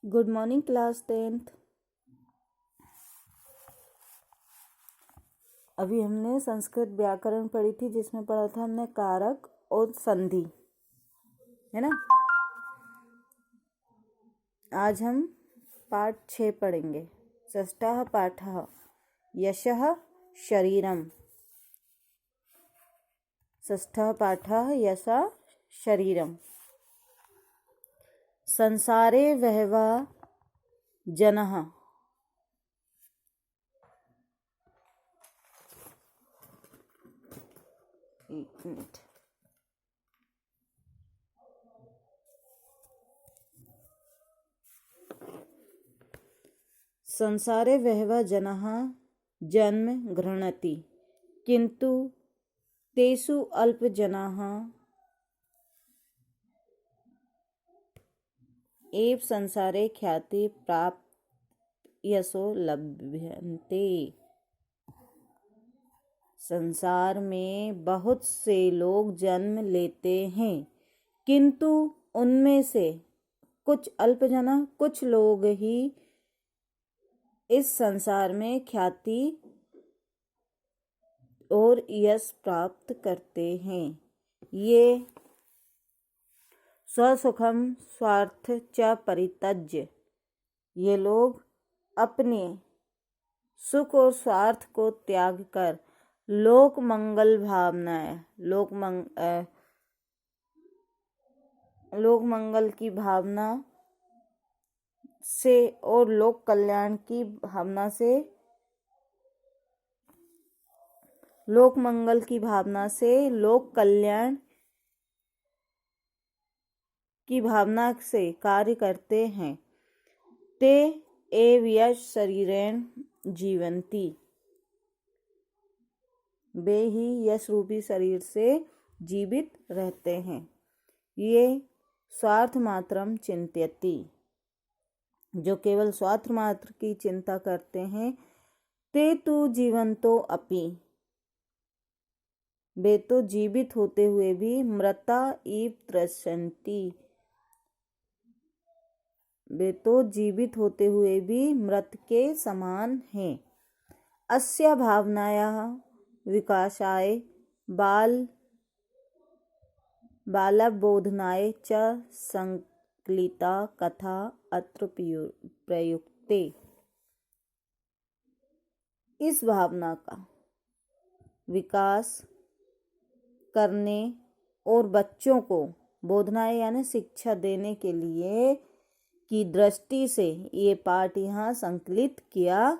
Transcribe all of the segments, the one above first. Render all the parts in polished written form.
Good morning class 10th। अभी हमने संस्कृत व्याकरण पढ़ी थी, जिसमें पढ़ा था हमने कारक और संधि, है ना। आज हम पाठ 6 पढ़ेंगे। षष्ठः पाठः यशः शरीरम। षष्ठः पाठः यशः शरीरम। संसारे बहवः जनः। एक मिनट। संसारे बहवः जनः जन्म गृह्णन्ति, किन्तु तेषु अल्पजनाः एव संसारे ख्याति प्राप्त यशो लभ्यन्ते। संसार में बहुत से लोग जन्म लेते हैं, किंतु उनमें से कुछ अल्पजना, कुछ लोग ही इस संसार में ख्याति और यश प्राप्त करते हैं। ये स्वसुखम स्वार्थ च परित्यज्य, ये लोग अपने सुख और स्वार्थ को त्याग कर लोक मंगल भावनाएं, लोक मंगल की भावना से और लोक कल्याण की भावना से, लोक मंगल की भावना से लोक कल्याण की भावना से कार्य करते हैं। ते एव यश शरीरेण जीवन्ति, वे ही यश रूपी शरीर से जीवित रहते हैं। ये स्वार्थ मात्रम चिंत्यति, जो केवल स्वार्थ मात्र की चिंता करते हैं। ते तु जीवंतो अपि, वे तो जीवित होते हुए भी मृता इव तृष्यन्ति, वे तो जीवित होते हुए भी मृत के समान हैं। अस्या भावनायाः विकासाय बालबोधनाय च संकलिता कथा अत्र प्रयुक्ते। इस भावना का विकास करने और बच्चों को बोधनाएं यानी शिक्षा देने के लिए की दृष्टि से ये पाठ यहाँ संकलित किया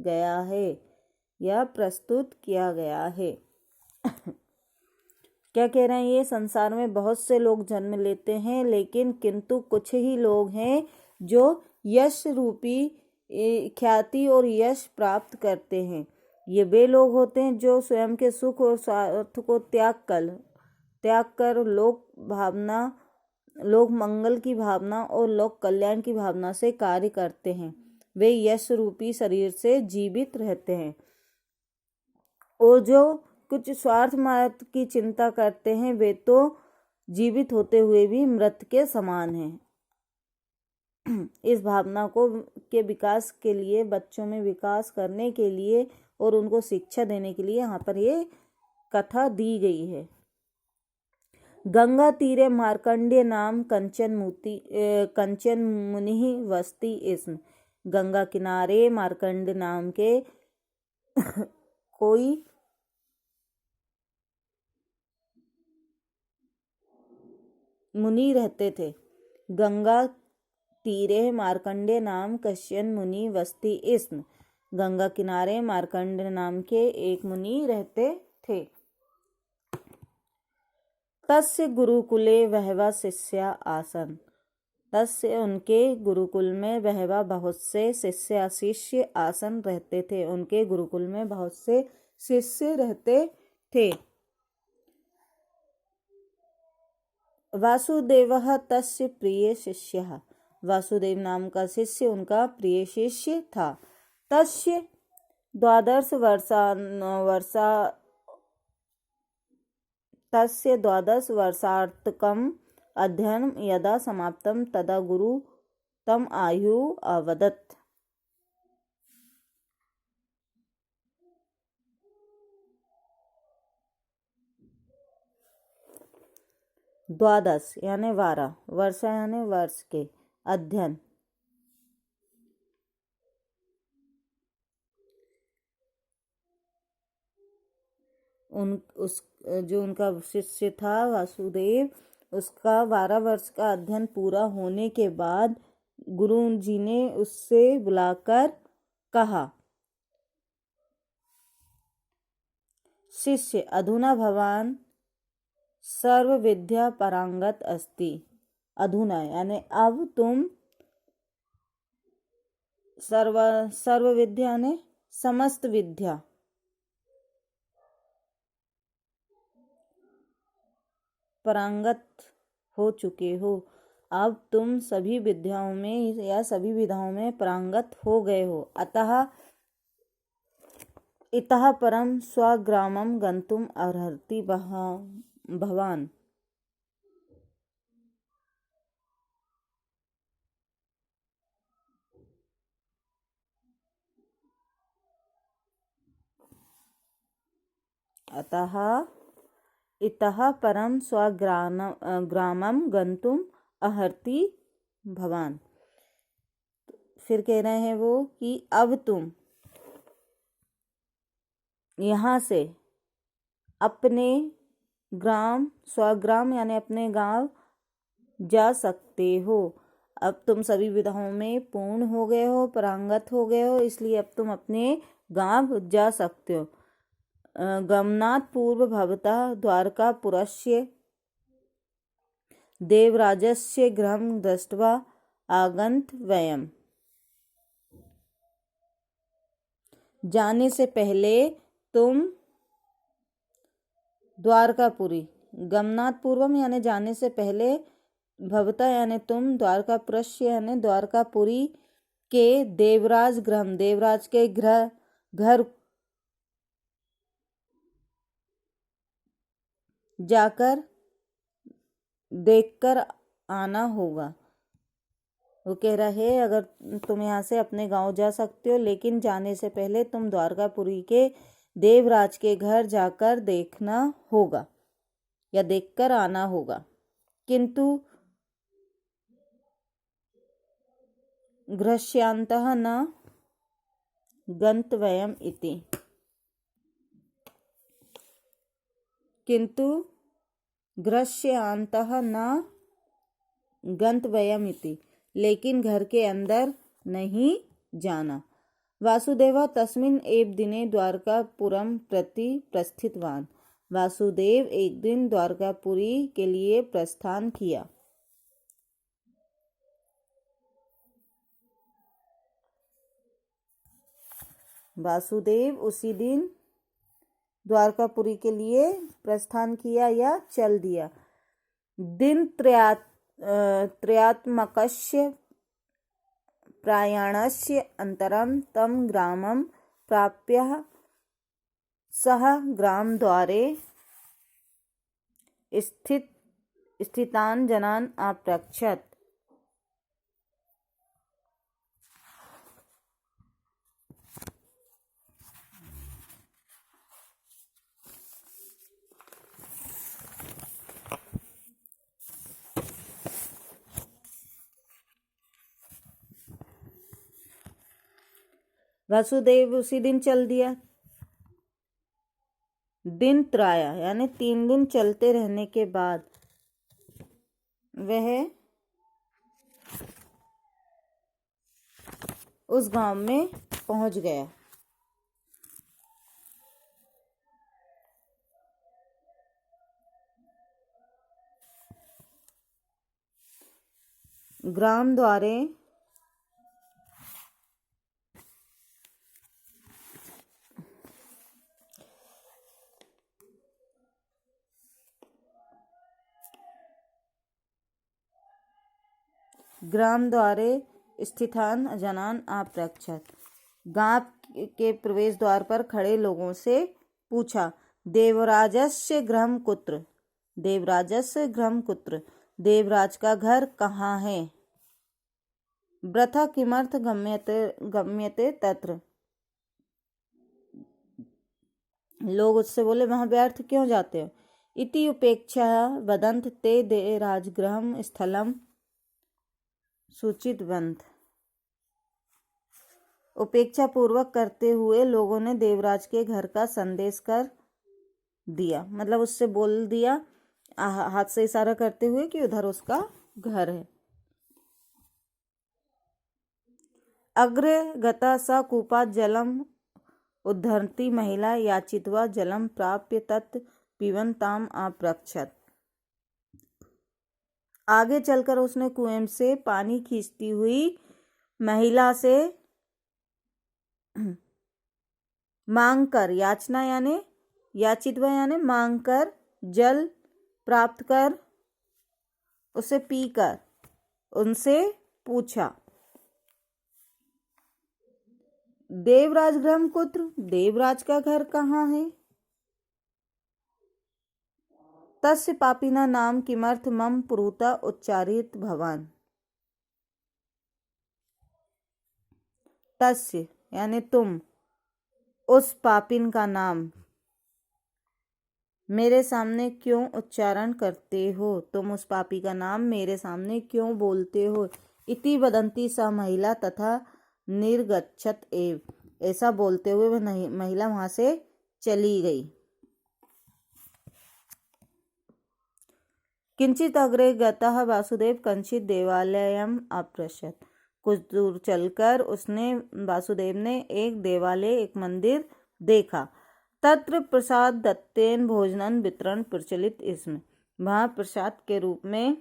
गया है या प्रस्तुत किया गया है। क्या कह रहे हैं ये? संसार में बहुत से लोग जन्म लेते हैं, लेकिन किंतु कुछ ही लोग हैं जो यश रूपी ख्याति और यश प्राप्त करते हैं। ये वे लोग होते हैं जो स्वयं के सुख और स्वार्थ को त्याग कर लोक मंगल की भावना और लोक कल्याण की भावना से कार्य करते हैं। वे यश रूपी शरीर से जीवित रहते हैं। और जो कुछ स्वार्थ मात्र की चिंता करते हैं, वे तो जीवित होते हुए भी मृत के समान हैं। इस भावना के विकास के लिए, बच्चों में विकास करने के लिए और उनको शिक्षा देने के लिए यहाँ पर ये कथा दी गई है। गंगा तीरे मार्कंडेय नाम कंचन मुनि वसति स्म। गंगा किनारे मार्कंड नाम के कोई मुनि रहते थे। गंगा तीरे मार्कंडेय नाम कश्यन मुनि वसति स्म। गंगा किनारे मार्कंड नाम के एक मुनि रहते थे। तस्य गुरुकुले बहवः शिष्या आसन। तस्य उनके गुरुकुल में बहवः बहुत से शिष्य आसन रहते थे। उनके गुरुकुल में बहुत से शिष्य रहते थे। वासुदेवः तस्य प्रिय शिष्यः। वासुदेव नाम का शिष्य उनका प्रिय शिष्य था। तस्य 12 वर्षार्थकम अध्ययनम यदा समाप्तम तदा गुरु तम आयु अवदत्। द्वादश यानी 12, वर्षा यानी वर्ष के, अध्ययन जो उनका शिष्य था वासुदेव, उसका 12 वर्ष का अध्ययन पूरा होने के बाद गुरु जी ने उससे बुलाकर कहा, शिष्य अधुना भवान सर्व विद्या पारंगत अस्ति। अधुना यानी अब तुम, सर्व विद्या यानी समस्त विद्या, पारंगत हो चुके हो। अब तुम सभी विद्याओं में या सभी विधाओं में पारंगत हो गए हो। अतः इतः परम स्वग्रामं गंतुम अर्हति भवान। अतः इतः परम स्वग्रामं गंतुम अर्हति भवान। फिर कह रहे हैं वो कि अब तुम यहाँ से अपने ग्राम, स्वग्राम यानी अपने गांव जा सकते हो। अब तुम सभी विधाओं में पूर्ण हो गए हो, पारंगत हो गए हो, इसलिए अब तुम अपने गांव जा सकते हो। गमनात् पूर्व भवतः द्वारकापुरस्य देवराजस्य गृहं दृष्ट्वा आगन्त वयम्। जाने से पहले तुम द्वारकापुरी, गमनात् पूर्वम यानी जाने से पहले, भवता यानी तुम, द्वारकापुरस्य यानी द्वारकापुरी के देवराज गृह, देवराज के घर जाकर देखकर आना होगा। वो कह रहा है अगर तुम यहाँ से अपने गांव जा सकते हो, लेकिन जाने से पहले तुम द्वारकापुरी के देवराज के घर जाकर देखना होगा या देखकर आना होगा। किंतु गृह्यन्तः न गन्तव्यम् इति, किंतु गृह्यन्तः न गन्तव्यम् इति, लेकिन घर के अंदर नहीं जाना। वासुदेव तस्मिन् एव दिने द्वारकापुरं प्रति प्रस्थितवान्। वासुदेव एक दिन द्वारकापुरी के लिए प्रस्थान किया। वासुदेव उसी दिन द्वारकापुरी के लिए प्रस्थान किया या चल दिया। दिन त्रयात्मकस्य प्रयाणस्य अनन्तरं तं ग्रामं प्राप्य सः ग्रामद्वारे स्थितान् जनान् अपृच्छत्। वासुदेव उसी दिन चल दिया। दिन त्राया यानी 3 दिन चलते रहने के बाद वह उस गांव में पहुंच गया। ग्राम द्वारे स्थितान् जनान् अपृच्छत्। गांव के प्रवेश द्वार पर खड़े लोगों से पूछा, देवराजस्य गृहं कुत्र? देवराजस्य गृहं कुत्र? देवराज का घर कहाँ है? वृथा किमर्थ गम्यते तत्र। लोग उससे बोले वहां व्यर्थ क्यों जाते हो। इति उपेक्षा वदंत ते दे राजगृहम स्थलम सूचितवंत। उपेक्षा पूर्वक करते हुए लोगों ने देवराज के घर का संदेश कर दिया, मतलब उससे बोल दिया हाथ से इशारा करते हुए कि उधर उसका घर है। अग्रे गता स कूपात् जलम उद्धरती महिला याचित्वा जलम प्राप्य तत् पीबन ताम अप्रक्षत। आगे चलकर उसने कुएं से पानी खींचती हुई महिला से मांग कर, याचना यानी याचित्वा यानी मांग कर, जल प्राप्त कर, उसे पीकर उनसे पूछा, देवराज गृह कुत्र, देवराज का घर कहाँ है। तस्य पापिना नाम किमर्थ मम पुरुता उच्चारित भवान। तस्य यानी तुम, उस पापिन का नाम मेरे सामने क्यों उच्चारण करते हो, तुम उस पापी का नाम मेरे सामने क्यों बोलते हो। इति वदंती सा महिला तथा निर्गच्छत एव। ऐसा बोलते हुए वह महिला वहां से चली गई। किंचित अग्रे गतः वासुदेव कंचित देवालयम अप्रशत। कुछ दूर चलकर वासुदेव ने एक देवालय, एक मंदिर देखा। तत्र प्रसाद दत्तेन भोजनन वितरण प्रचलित इसमें। वहां प्रसाद के रूप में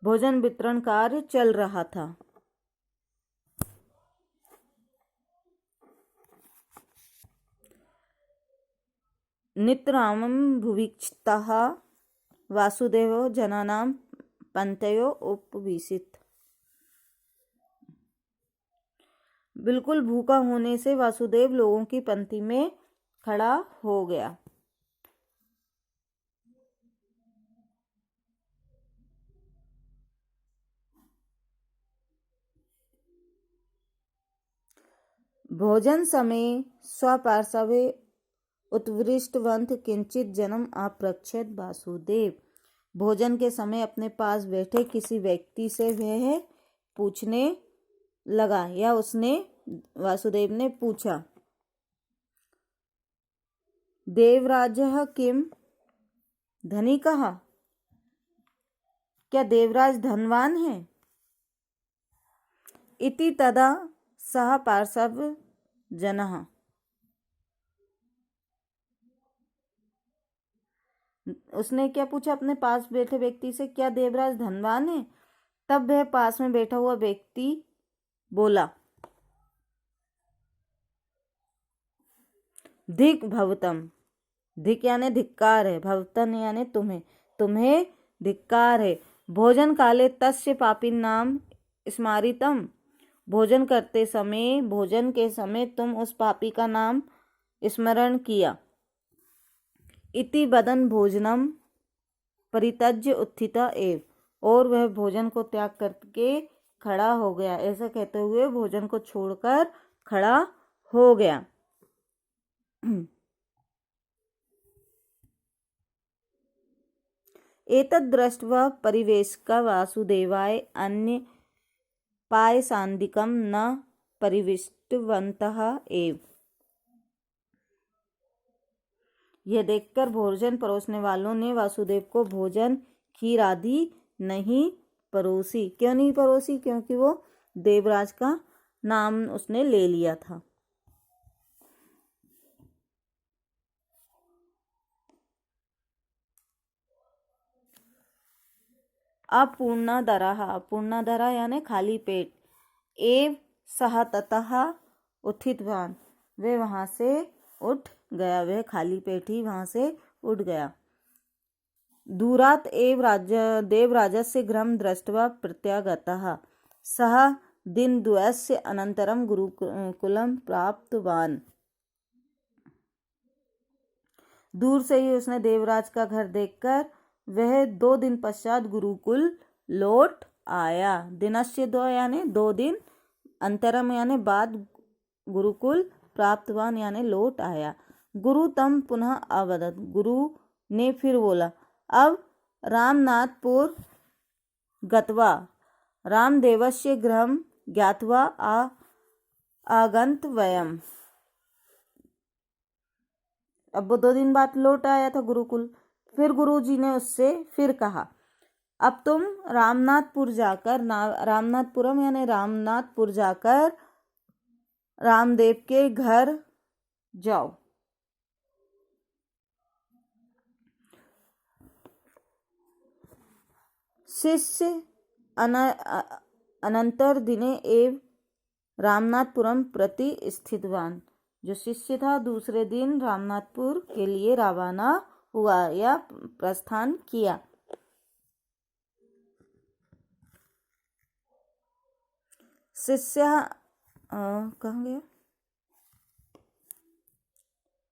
भोजन वितरण कार्य चल रहा था। नितरामं भुभिक्षितः वासुदेवो जनानां पंक्तयो उपविशित। बिल्कुल भूखा होने से वासुदेव लोगों की पंक्ति में खड़ा हो गया। भोजन समय स्वपार्श्वे उत्वृष्टवंत किंचित जन्म अप्रक्षत वासुदेव। भोजन के समय अपने पास बैठे किसी व्यक्ति से वह पूछने लगा, या उसने वासुदेव ने पूछा, देवराजः किम, धनी कहा, क्या देवराज धनवान है। इति तदा सह पार्श्व जनः। उसने क्या पूछा अपने पास बैठे व्यक्ति से, क्या देवराज धनवान है। तब वह पास में बैठा हुआ व्यक्ति बोला, धिक भवतम। धिक यानी धिक्कार है, भवतन यानी तुम्हें, तुम्हें धिक्कार है। भोजन काले तस्य पापिन नाम स्मारितम। भोजन करते समय, भोजन के समय तुम उस पापी का नाम स्मरण किया। इति वदन भोजनम परित्यज्य उत्थिता एव। और वह भोजन को त्याग करके खड़ा हो गया। ऐसा कहते हुए भोजन को छोड़कर खड़ा हो गया। एतद् दृष्ट्वा परिवेशका वासुदेवाय अन्य पायसान्दिकं न परिविष्टवन्तः एव। यह देखकर भोजन परोसने वालों ने वासुदेव को भोजन खीर आदि नहीं परोसी। क्यों नहीं परोसी? क्योंकि वो देवराज का नाम उसने ले लिया था। अपूर्णादरः, अपूर्णादरः यानी खाली पेट। एव सह ततः उत्थितवान, वे वहां से उठ गया। वह खाली पेट ही वहां से उठ गया। दूरात एव देवराजस्य गृहं दृष्ट्वा प्रत्यागतः सः दिनद्वयस्य अनन्तरं गुरुकुलं प्राप्तवान। दूर से ही उसने देवराज का घर देखकर वह 2 दिन पश्चात गुरुकुल लौट आया। दिनस्य दो यानी 2 दिन, अंतरम यानी बाद, गुरुकुल प्राप्तवान यानी लौट आया। गुरु तम पुनः अवदत्, गुरु ने फिर बोला, अब रामनाथपुर गत्वा रामदेवस्य गृहं ज्ञात्वा आगंत वयम। अब वो 2 दिन बाद लौट आया था गुरुकुल। फिर गुरुजी ने उससे फिर कहा, अब तुम रामनाथपुर जाकर, रामनाथपुरम यानी रामनाथपुर जाकर रामदेव के घर जाओ। शिष्य अनंतर दिने एव रामनाथपुरम प्रति स्थितवान, जो शिष्य था दूसरे दिन रामनाथपुर के लिए रवाना हुआ या प्रस्थान किया। शिष्य कहाँ गया?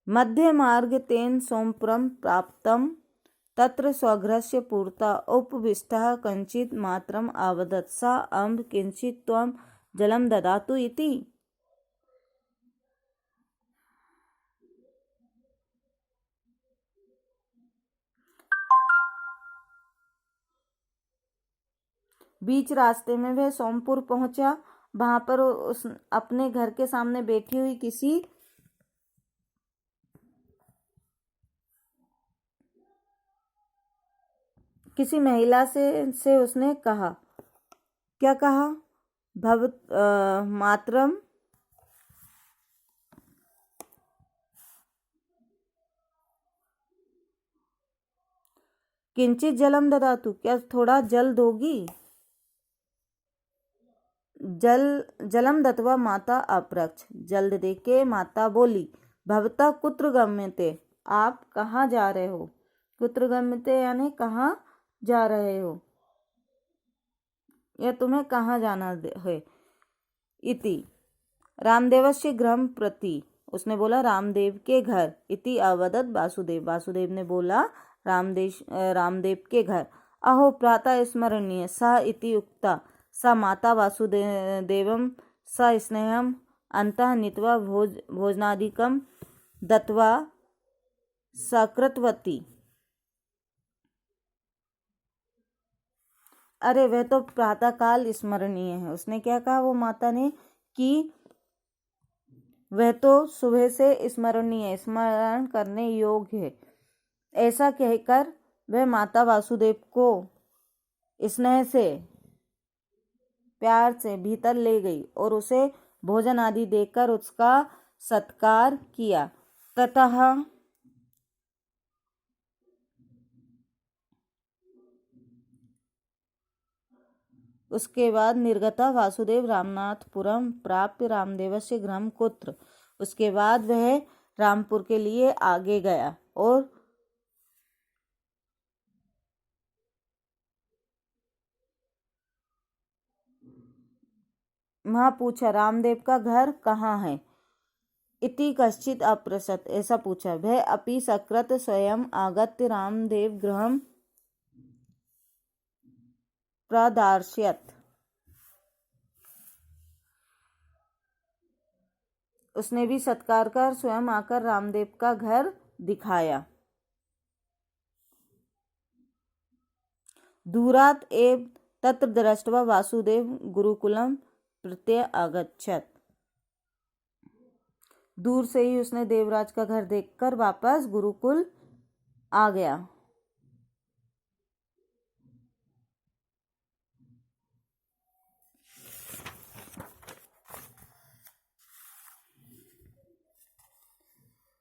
मध्य मार्ग तेन सोमपुरम प्राप्तम तत्र स्वगृहस्य पुरतः उपविष्टः कञ्चित् मात्रम् अवदत्, सा अम्ब किञ्चित् त्वं जलं ददातु इति। बीच रास्ते में वह सोमपुर पहुंचा। वहां पर उस अपने घर के सामने बैठी हुई किसी महिला से उसने कहा, क्या कहा? मात्रम किंचित जलम ददातु, क्या थोड़ा जल दोगी? जलम दत्वा माता अप्रच्छ, जल दे के माता बोली, भवता कुत्र गम्यते, आप कहाँ जा रहे हो? कुत्र गम्यते यानी कहाँ जा रहे हो, या तुम्हें कहाँ जाना है? इति रामदेवस्य गृहं प्रति, उसने बोला रामदेव के घर। इति अवदत् वासुदेव, वासुदेव ने बोला रामदेव के घर। अहो प्रातः स्मरणीय सा इति उक्ता, सा माता वासुदेवं सा स्नेहम अंतः नीत्वा भोजनादिकं दत्वा सकृतवती। अरे वह तो प्रातःकाल स्मरणीय है। उसने क्या कहा वो माता ने, कि वह तो सुबह से स्मरणीय, स्मरण करने योग्य है। ऐसा कहकर वह माता वासुदेव को स्नेह से, प्यार से भीतर ले गई और उसे भोजन आदि देकर उसका सत्कार किया। ततः उसके बाद निर्गता वासुदेव रामनाथपुरम प्राप्य रामदेवस्य गृहं कुत्र, उसके बाद वह रामपुर के लिए आगे गया और वहां पूछा, रामदेव का घर कहाँ है? इति कश्चित् अपृच्छत्, ऐसा पूछा। वह अपि सकृत स्वयं आगत्य रामदेव गृहं प्रदार्शयत्, उसने भी सत्कार कर स्वयं आकर रामदेव का घर दिखाया। दूरात् एव तत्र दृष्ट्वा वासुदेव गुरुकुलम प्रत्य आगच्छत्, दूर से ही उसने देवराज का घर देखकर वापस गुरुकुल आ गया।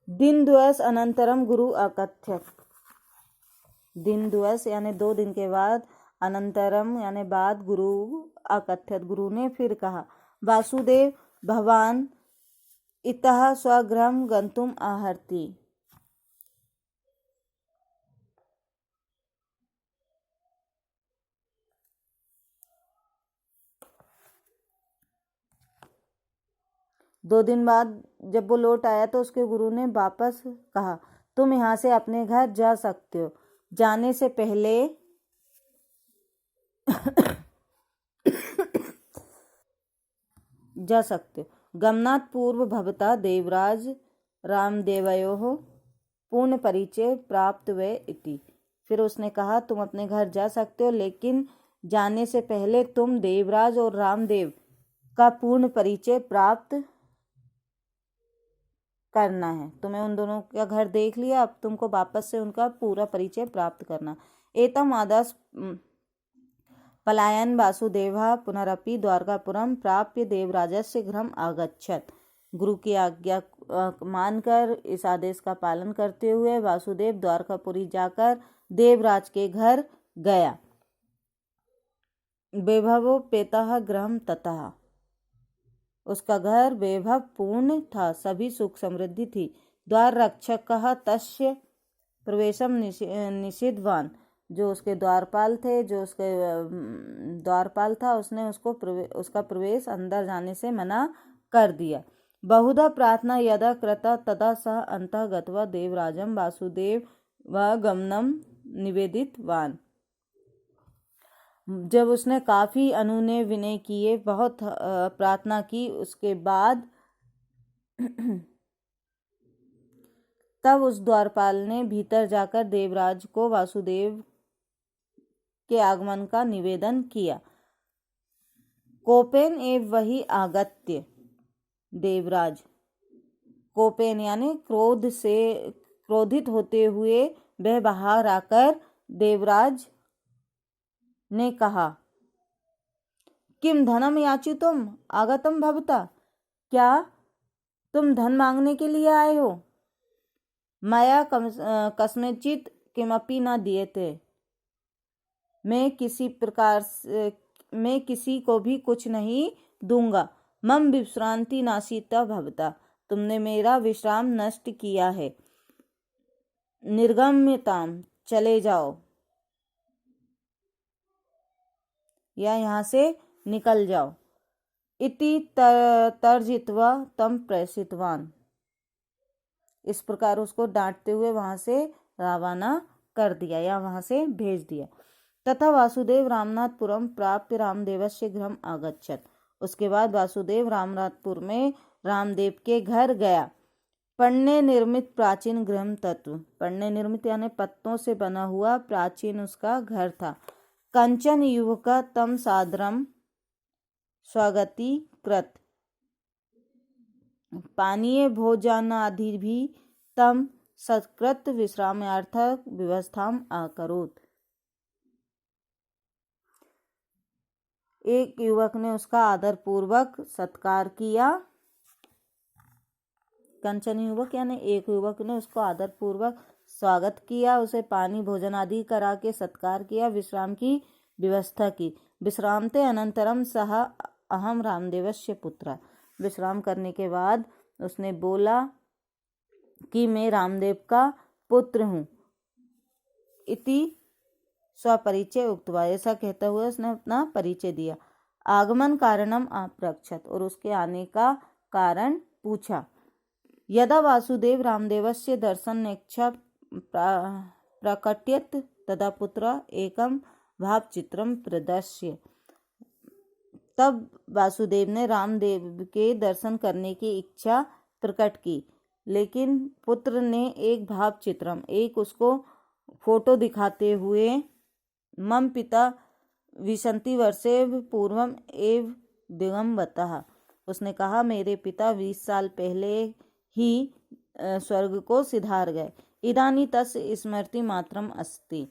दिन द्वयस अनंतरम गुरु अकथ्यत, दिन द्वयस यानी 2 दिन के बाद, अनंतरम यानी बाद, गुरु अकथ्यत, गुरु ने फिर कहा, वासुदेव भवान इतः स्वगृहं गन्तुम अर्हति। दो दिन बाद जब वो लौट आया तो उसके गुरु ने वापस कहा, तुम यहाँ से अपने घर जा सकते हो। जाने से पहले जा सकते हो। गमनात् पूर्व भवता देवराज रामदेवयोः पूर्ण परिचय प्राप्त वे इति। फिर उसने कहा तुम अपने घर जा सकते हो, लेकिन जाने से पहले तुम देवराज और रामदेव का पूर्ण परिचय प्राप्त करना है। तुम्हें उन दोनों का घर देख लिया, अब तुमको वापस से उनका पूरा परिचय प्राप्त करना। एतम आदास पलायन वासुदेवः पुनरपि द्वारकापुरं प्राप्य देवराजस्य गृहम् आगच्छत्। गुरु की आज्ञा मानकर इस आदेश का पालन करते हुए वासुदेव द्वारकापुरी जाकर देवराज के घर गया। वैभवोपेतः गृहं ततः, उसका घर वैभव पूर्ण था, सभी सुख समृद्धि थी। द्वार रक्षकः तस्य प्रवेशम निषिद्धवान, जो उसके द्वारपाल थे, जो उसके द्वारपाल था, उसने उसका प्रवेश अंदर जाने से मना कर दिया। बहुधा प्रार्थना यदा कृता तदा सह अंतः गत्वा देवराजं वासुदेव व गमनम निवेदितवान। जब उसने काफी अनुनय विनय किए, बहुत प्रार्थना की, उसके बाद तब उस द्वारपाल ने भीतर जाकर देवराज को वासुदेव के आगमन का निवेदन किया। कोपेन एव वही आगत्य, देवराज कोपेन यानी क्रोधित होते हुए वह बाहर आकर देवराज ने कहा, किम धनम याचितुम आगतम भवता, क्या तुम धन मांगने के लिए आए हो? मया कस्मैचित् किमपि न दीयते, मैं किसी को भी कुछ नहीं दूंगा। मम विश्रांति नाशिता भवता, तुमने मेरा विश्राम नष्ट किया है। निर्गम्यताम, चले जाओ, या यहाँ से निकल जाओ। इति तर्जित्वा तम प्रेषितवान, इस प्रकार उसको डांटते हुए वहां से रवाना कर दिया या वहां से भेज दिया। तथा वासुदेव रामनाथपुरम प्राप्य रामदेवस्य गृहम् आगच्छत्, उसके बाद वासुदेव रामनाथपुर में रामदेव के घर गया। पन्ने निर्मित प्राचीन गृहम् तत्व, पन्ने निर्मित यानी पत्तों से बना हुआ प्राचीन उसका घर था। कंचन युवका तम सादरम स्वागती कृत, पानीय भोजनादि भी तम सत्कृत विश्रामार्थक व्यवस्थाम अकरोत्। एक युवक ने उसका आदर पूर्वक सत्कार किया। कंचन युवक यानी एक युवक ने उसको आदर पूर्वक स्वागत किया, उसे पानी भोजन आदि करा के सत्कार किया, विश्राम की व्यवस्था की। विश्रामते अनंतरम सह अहम रामदेवस्य पुत्र, विश्राम करने के बाद उसने बोला कि मैं रामदेव का पुत्र हूँ। इति स्वपरिचय उक्तवा, ऐसा कहते हुए उसने अपना परिचय दिया। आगमन कारणम आप्रक्षत, और उसके आने का कारण पूछा। यदा वासुदेव रामदेवस्य दर्शनेच्छा प्रकटयत् तदा पुत्र एकम भावचित्रम प्रदर्श्य, तब वासुदेव ने रामदेव के दर्शन करने की इच्छा प्रकट की, लेकिन पुत्र ने एक भाव चित्रम, एक उसको फोटो दिखाते हुए, मम पिता विशंति वर्षेव पूर्वम एव दिगंबतः, उसने कहा मेरे पिता 20 साल पहले ही स्वर्ग को सिधार गए। इदानी तस् स्मृति मात्रम अस्ति,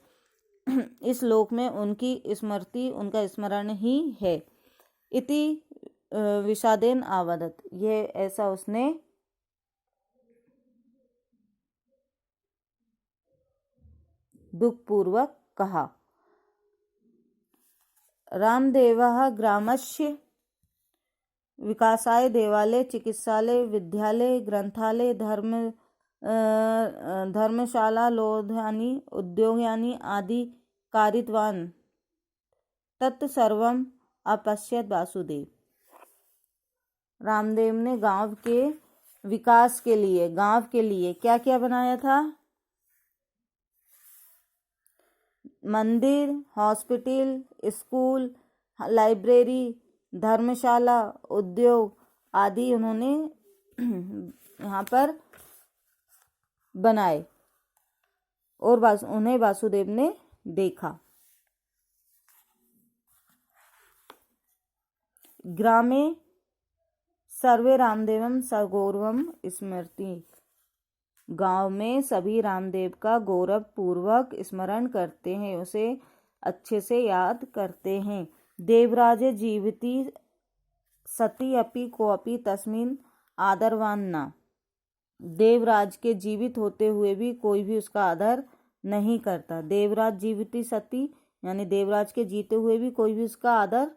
इस लोक में उनकी स्मृति, उनका स्मरण ही है। इति विषादेन आवदत, ये ऐसा उसने दुखपूर्वक कहा। रामदेवः ग्रामस्य विकासाय देवालय, चिकित्सालय, विद्यालय, ग्रंथालय, धर्मशाला, लोधानि, उद्योगानि आदि कारितवान्। तत्सर्वम् अपश्यत् वासुदेव, रामदेव ने गांव के विकास के लिए, गांव के लिए क्या क्या बनाया था? मंदिर, हॉस्पिटल, स्कूल, लाइब्रेरी, धर्मशाला, उद्योग आदि उन्होंने यहाँ पर बनाए और उन्हें वासुदेव ने देखा। ग्रामे सर्वे रामदेवम सगौरवम स्मृति, गांव में सभी रामदेव का गौरव पूर्वक स्मरण करते हैं, उसे अच्छे से याद करते हैं। देवराजे जीविती सती अपि कोपि तस्मिन आदरवान न, देवराज के जीवित होते हुए भी कोई भी उसका आदर नहीं करता। देवराज जीविती सती यानी देवराज के जीते हुए भी कोई भी उसका आदर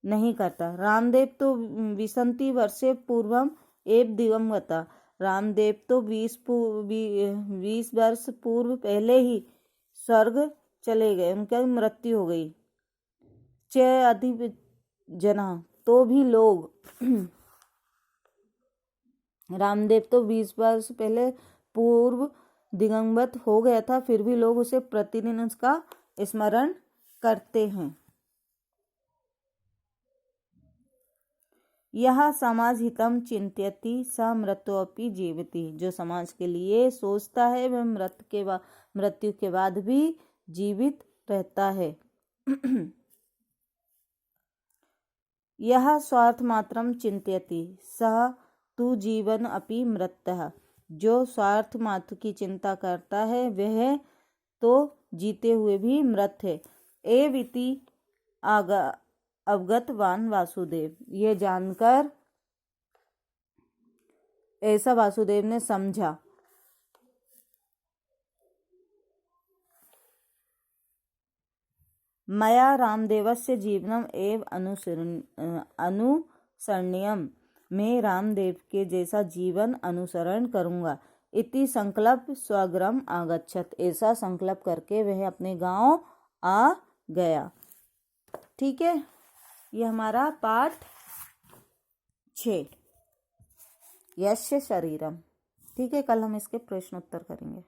नहीं करता। रामदेव तो विसंति वर्षे पूर्वम एव दिवंगता, रामदेव तो 20 वर्ष पूर्व पहले ही स्वर्ग चले गए, उनकी मृत्यु हो गई। च अधि जना, तो भी लोग रामदेव तो 20 वर्ष पहले पूर्व दिवंगत हो गया था, फिर भी लोग उसे प्रतिदिन उसका स्मरण करते हैं। यह समाज हितम चिंत्यति स मृत्योपि जीवति, जो समाज के लिए सोचता है वह मृत्यु के बाद भी जीवित रहता है। यह स्वार्थ मात्रम चिंत्यति सह तु जीवन अपि मृत्यः, जो स्वार्थ मात्र की चिंता करता है वह तो जीते हुए भी मृत है। एविति अवगतवान वासुदेव, ये जानकर ऐसा वासुदेव ने समझा। मया रामदेवस्य जीवनम एव अनुसरणीयम, मैं रामदेव के जैसा जीवन अनुसरण करूंगा। इति संकल्प स्वग्राम आगच्छत, ऐसा संकल्प करके वह अपने गांव आ गया। ठीक है, ये हमारा पाठ 6 यस्य शरीरम। ठीक है, कल हम इसके प्रश्न उत्तर करेंगे।